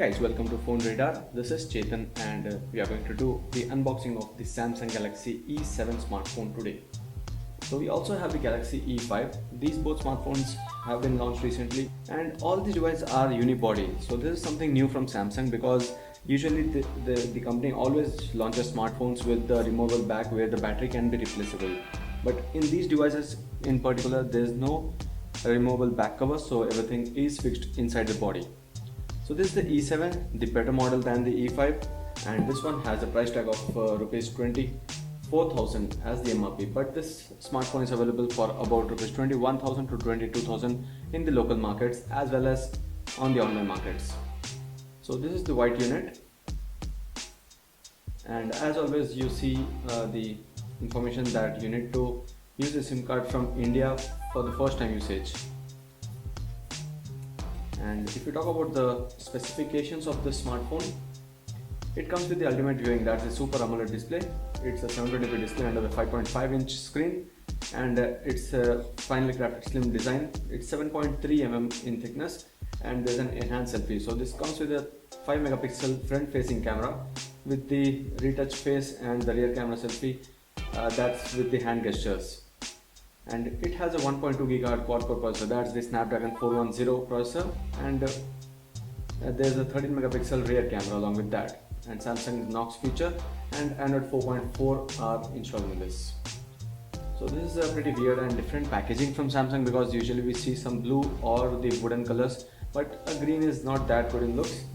Hey guys, welcome to PhoneRadar. This is Chetan and we are going to do the unboxing of the Samsung Galaxy E7 smartphone today. So we also have the Galaxy E5. These both smartphones have been launched recently and all these devices are unibody. So this is something new from Samsung because usually the company always launches smartphones with the removable back where the battery can be replaceable. But in these devices in particular, there is no removable back cover, so everything is fixed inside the body. So this is the E7, the better model than the E5, and this one has a price tag of rupees 24,000 as the MRP, but this smartphone is available for about rupees 21,000 to 22,000 in the local markets as well as on the online markets. So this is the white unit, and as always you see the information that you need to use a SIM card from India for the first time usage. And if you talk about the specifications of this smartphone, it comes with the ultimate viewing, that's a Super AMOLED display. It's a 720p display under the 5.5-inch screen, and it's a finely crafted slim design. It's 7.3 mm in thickness, and there's an enhanced selfie. So this comes with a 5 megapixel front-facing camera with the retouch face and the rear camera selfie. That's with the hand gestures. And it has a 1.2 GHz quad-core processor, that's the Snapdragon 410 processor, and there's a 13 megapixel rear camera along with that, and Samsung's Knox feature and Android 4.4 are installed in this. So this is a pretty weird and different packaging from Samsung because usually we see some blue or the wooden colors, but a green is not that good in looks.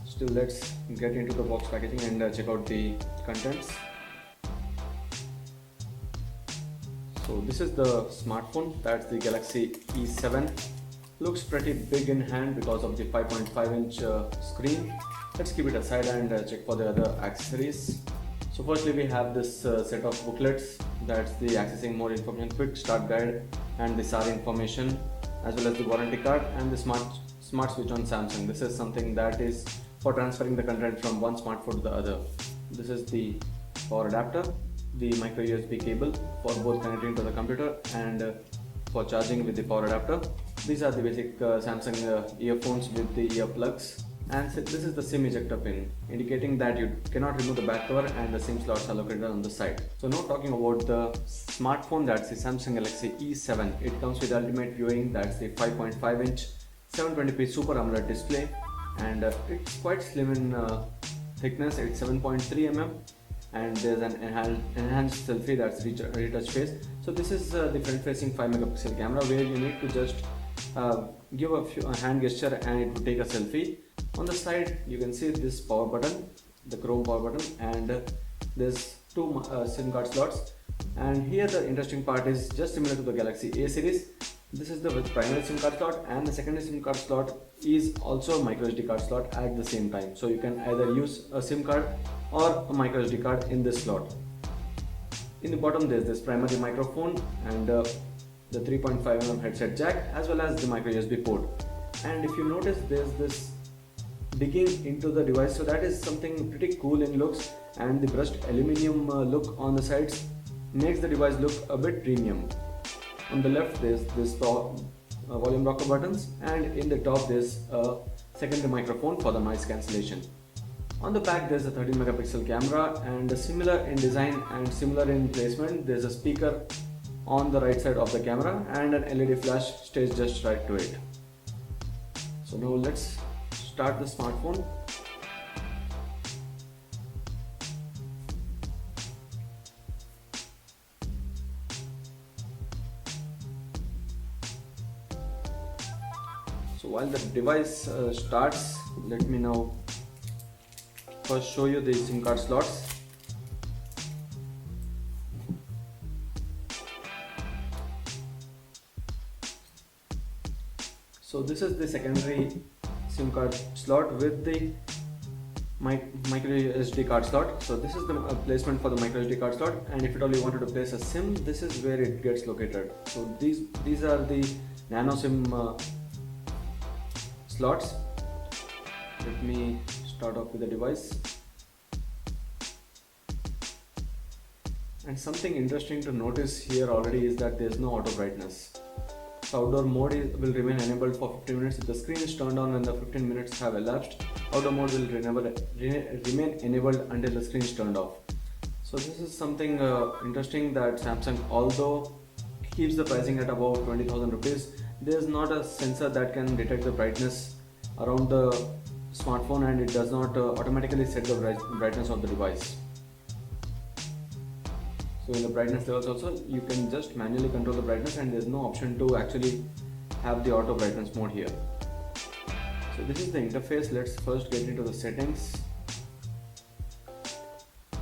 Still, let's get into the box packaging and check out the contents. So this is the smartphone, that's the Galaxy E7. Looks pretty big in hand because of the 5.5-inch screen. Let's keep it aside and check for the other accessories. So firstly we have this set of booklets, that's the accessing more information, quick start guide and the SAR information, as well as the warranty card and the smart switch on Samsung. This is something that is for transferring the content from one smartphone to the other. This is the power adapter, the micro USB cable for both connecting to the computer and for charging with the power adapter. These are the basic Samsung earphones with the earplugs, and this is the SIM ejector pin, indicating that you cannot remove the back cover and the SIM slots are located on the side. So now talking about the smartphone, that's the Samsung Galaxy E7. It comes with ultimate viewing, that's the 5.5-inch 720p Super AMOLED display, and it's quite slim in thickness. It's 7.3 mm. And there's an enhanced selfie, that's retouch face. So this is the front-facing 5 megapixel camera where you need to just give a hand gesture and it will take a selfie. On the side you can see this power button, the chrome power button, and there's two SIM card slots. And here the interesting part is just similar to the Galaxy A series. This is the primary SIM card slot, and the secondary SIM card slot is also a micro SD card slot at the same time. So you can either use a SIM card or a micro SD card in this slot. In the bottom there's this primary microphone and the 3.5 mm headset jack, as well as the micro USB port. And if you notice, there's this digging into the device, so that is something pretty cool in looks, and the brushed aluminium look on the sides makes the device look a bit premium. On the left there's this volume rocker buttons, and in the top there's a secondary microphone for the noise cancellation. On the back there's a 13 megapixel camera, and similar in design and similar in placement, there's a speaker on the right side of the camera and an LED flash stays just right to it. So now let's start the smartphone. So while the device starts, let me now first show you the SIM card slots. So this is the secondary SIM card slot with the micro SD card slot. So this is the placement for the micro SD card slot, and if at all you wanted to place a SIM, this is where it gets located. So these are the nano SIM slots. Let me start off with the device. And something interesting to notice here already is that there is no auto brightness. So outdoor mode will remain enabled for 15 minutes. If the screen is turned on when the 15 minutes have elapsed, outdoor mode will remain enabled until the screen is turned off. So this is something interesting that Samsung, although keeps the pricing at about 20,000 rupees, there is not a sensor that can detect the brightness around the smartphone, and it does not automatically set the brightness of the device. So in the brightness levels also, you can just manually control the brightness, and there is no option to actually have the auto brightness mode here. So this is the interface. Let's first get into the settings.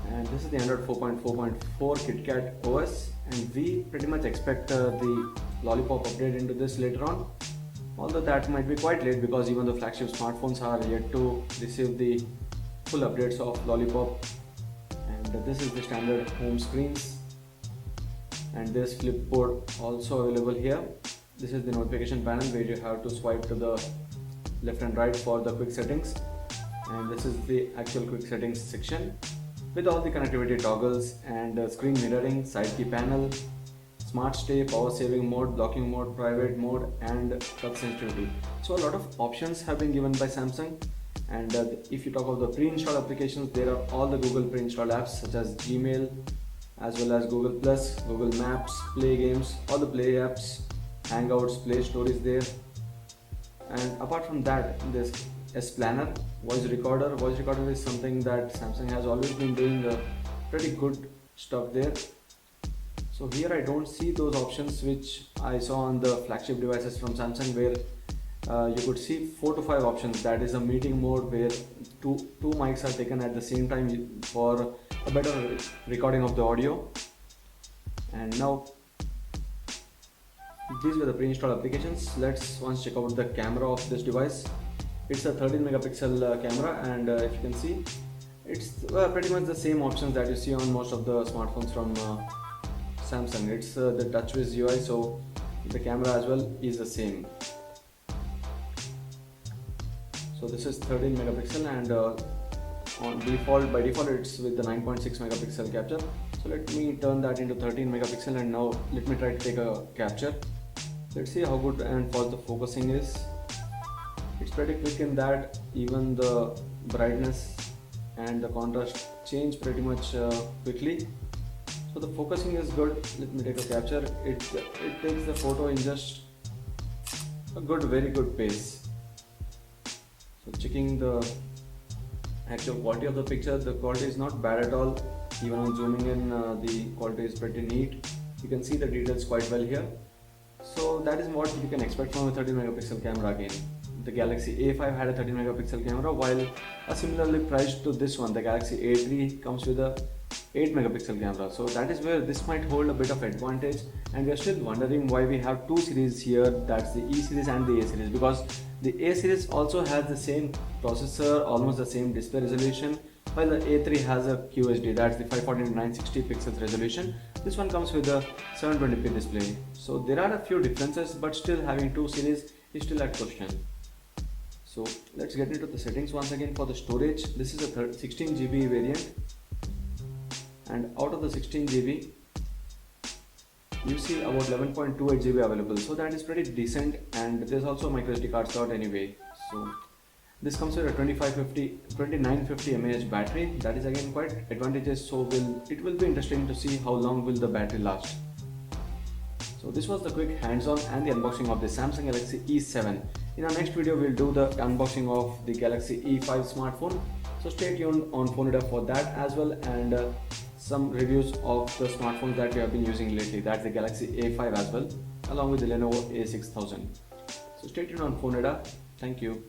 And this is the Android 4.4.4 KitKat OS, and we pretty much expect the Lollipop update into this later on, although that might be quite late because even the flagship smartphones are yet to receive the full updates of Lollipop. And this is the standard home screens, and this flipboard also available here. This is the notification panel where you have to swipe to the left and right for the quick settings, and this is the actual quick settings section with all the connectivity toggles and screen mirroring, side key panel, smart stay, power saving mode, blocking mode, private mode, and touch sensitivity. So a lot of options have been given by Samsung. And if you talk about the pre-installed applications, there are all the Google pre-installed apps such as Gmail, as well as Google Plus, Google Maps, Play Games, all the Play apps, Hangouts, Play Store is there. And apart from that, this S Planner, voice recorder. Voice recorder is something that Samsung has always been doing pretty good stuff there. So here I don't see those options which I saw on the flagship devices from Samsung, where you could see 4 to 5 options. That is a meeting mode where two mics are taken at the same time for a better recording of the audio. And now these were the pre-installed applications. Let's once check out the camera of this device. It's a 13 megapixel camera, and if you can see, it's pretty much the same options that you see on most of the smartphones from Samsung. It's the TouchWiz UI, so the camera as well is the same. So this is 13 megapixel, and by default it's with the 9.6 megapixel capture. So let me turn that into 13 megapixel, and now let me try to take a capture. Let's see how good and fast the focusing is. It's pretty quick in that even the brightness and the contrast change pretty much quickly. So the focusing is good. Let me take a capture. It takes the photo in just a very good pace. So checking the actual quality of the picture, the quality is not bad at all. Even on zooming in, the quality is pretty neat. You can see the details quite well here. So that is what you can expect from a 13 megapixel camera again. The Galaxy A5 had a 13 megapixel camera, while a similarly priced to this one, the Galaxy A3 comes with a 8 megapixel camera. So that is where this might hold a bit of advantage, and we are still wondering why we have two series here, that's the E series and the A series, because the A series also has the same processor, almost the same display resolution, while the A3 has a QHD, that's the 540 to 960 pixels resolution. This one comes with a 720p display. So there are a few differences, but still having two series is still at question. So let's get into the settings once again. For the storage, this is a 16 GB variant, and out of the 16 GB you see about 11.28 GB available, so that is pretty decent. And there's also a microSD card slot anyway. So this comes with a 2950 mAh battery. That is again quite advantageous, so it will be interesting to see how long will the battery last. So this was the quick hands-on and the unboxing of the Samsung Galaxy E7. In our next video, we'll do the unboxing of the Galaxy E5 smartphone. So stay tuned on PhoneRadar for that as well, and some reviews of the smartphones that we have been using lately. That's the Galaxy A5 as well, along with the Lenovo A6000. So stay tuned on PhoneRadar. Thank you.